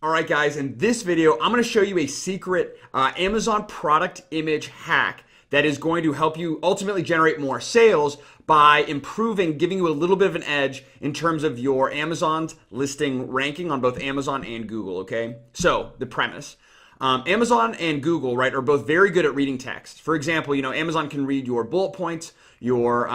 All right, guys, in this video, I'm going to show you a secret Amazon product image hack that is going to help you ultimately generate more sales by improving, giving you a little bit of an edge in terms of your Amazon's listing ranking on both Amazon and Google, okay? So, the premise. Amazon and Google, right, are both very good at reading text. For example, Amazon can read your bullet points, your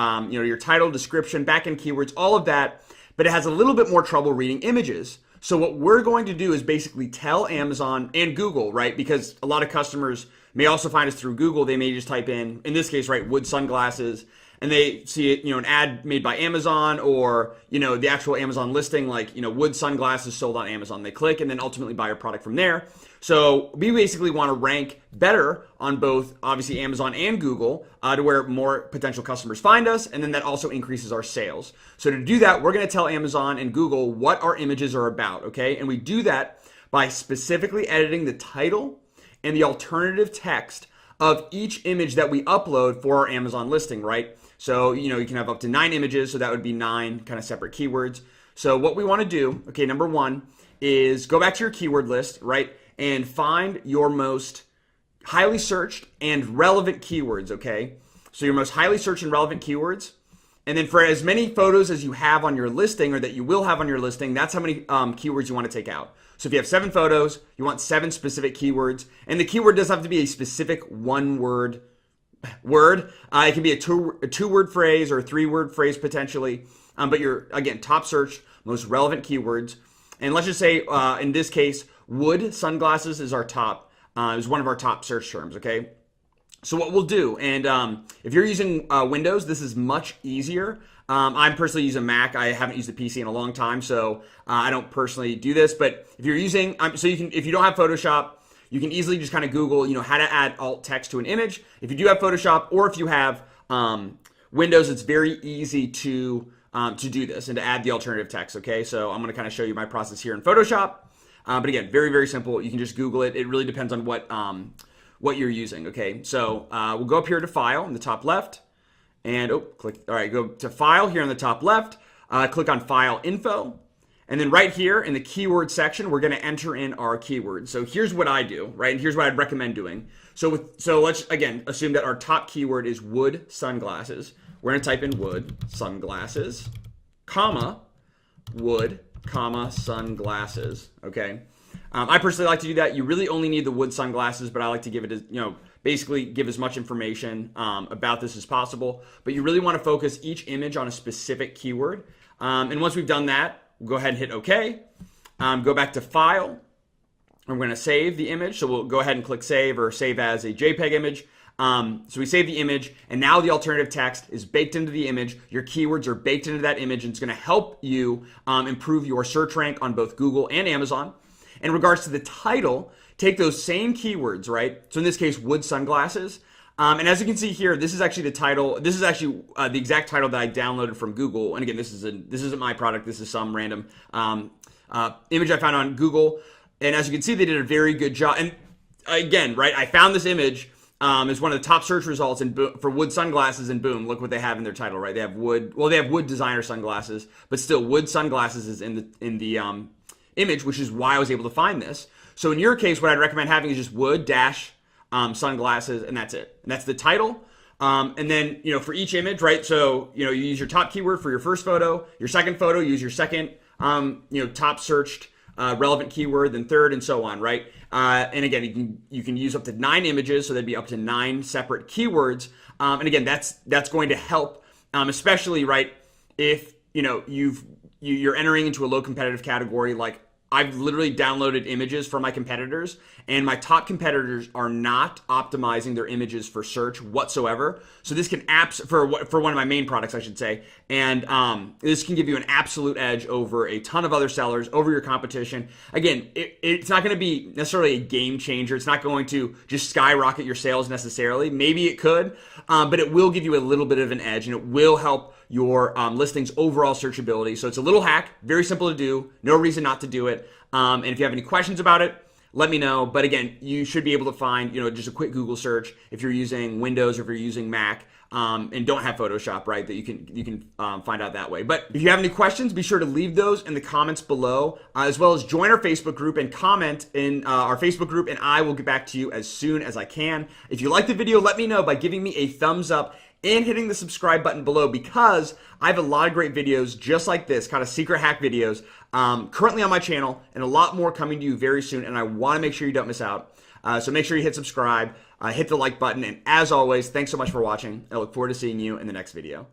title, description, backend keywords, all of that, but it has a little bit more trouble reading images. So what we're going to do is basically tell Amazon and Google, right? Because a lot of customers may also find us through Google. They may just type in this case, right, wood sunglasses, and they see it, an ad made by Amazon or, the actual Amazon listing, like, wood sunglasses sold on Amazon. They click and then ultimately buy your product from there. So we basically want to rank better on both, obviously, Amazon and Google to where more potential customers find us, and then that also increases our sales. So to do that, we're going to tell Amazon and Google what our images are about, okay? And we do that by specifically editing the title and the alternative text of each image that we upload for our Amazon listing, right? So, you can have up to 9 images, so that would be 9 kind of separate keywords. So what we want to do, okay, number one is go back to your keyword list, right? And find your most highly searched and relevant keywords, okay? So your most highly searched and relevant keywords. And then for as many photos as you have on your listing or that you will have on your listing, that's how many keywords you want to take out. So if you have 7 photos, you want 7 specific keywords. And the keyword doesn't have to be a specific one-word word. It can be a two-word phrase or a 3-word phrase potentially. But your, again, top searched, most relevant keywords. And let's just say, in this case, wood sunglasses is is one of our top search terms, okay? So what we'll do, and if you're using Windows, this is much easier. I'm personally using Mac. I haven't used a PC in a long time, so I don't personally do this. But if you're using, if you don't have Photoshop, you can easily just kind of Google, how to add alt text to an image. If you do have Photoshop, or if you have Windows, it's very easy to do this and to add the alternative text, okay? So I'm going to kind of show you my process here in Photoshop. But again, very, very simple. You can just Google it. It really depends on what you're using, okay? So we'll go up here to File in the top left. And, click. All right, go to File here in the top left. Click on File Info. And then right here in the keyword section, we're going to enter in our keywords. So here's what I do, right? And here's what I'd recommend doing. So let's, again, assume that our top keyword is wood sunglasses. We're going to type in wood sunglasses, comma, wood, comma, sunglasses, okay? I personally like to do that. You really only need the wood sunglasses, but I like to give it, basically give as much information about this as possible. But you really want to focus each image on a specific keyword. And once we've done that, we'll go ahead and hit OK. Go back to File. And we're going to save the image. So we'll go ahead and click Save or Save as a JPEG image. So we save the image, and now the alternative text is baked into the image. Your keywords are baked into that image, and it's going to help you improve your search rank on both Google and Amazon. In regards to the title, take those same keywords, right? So in this case, wood sunglasses. And as you can see here, this is actually the title. This is actually the exact title that I downloaded from Google. And again, this isn't my product. This is some random image I found on Google. And as you can see, they did a very good job. And again, right, I found this image. Is one of the top search results for wood sunglasses, and boom, look what they have in their title, right? They have wood. Well, they have wood designer sunglasses, but still, wood sunglasses is in the image, which is why I was able to find this. So in your case, what I'd recommend having is just wood dash sunglasses, and that's it. And that's the title. And then for each image, right? So you use your top keyword for your first photo. Your second photo, use your second top searched relevant keyword, then third, and so on, right? And again, you can use up to 9 images, so there'd be up to 9 separate keywords. And again, that's going to help, especially right if you're entering into a low competitive category. Like I've literally downloaded images from my competitors, and my top competitors are not optimizing their images for search whatsoever. So this can for one of my main products, I should say, and this can give you an absolute edge over a ton of other sellers, over your competition. Again, it's not going to be necessarily a game changer. It's not going to just skyrocket your sales necessarily. Maybe it could, but it will give you a little bit of an edge, and it will help your listings overall searchability. So it's a little hack, very simple to do, no reason not to do it. And if you have any questions about it, let me know. But again, you should be able to find, just a quick Google search if you're using Windows or if you're using Mac. And don't have Photoshop, right? That you can find out that way. But if you have any questions, be sure to leave those in the comments below, as well as join our Facebook group and comment in our Facebook group, and I will get back to you as soon as I can. If you like the video, let me know by giving me a thumbs up and hitting the subscribe button below, because I have a lot of great videos just like this, kind of secret hack videos, currently on my channel, and a lot more coming to you very soon, and I want to make sure you don't miss out. So make sure you hit subscribe, hit the like button, and as always, thanks so much for watching. I look forward to seeing you in the next video.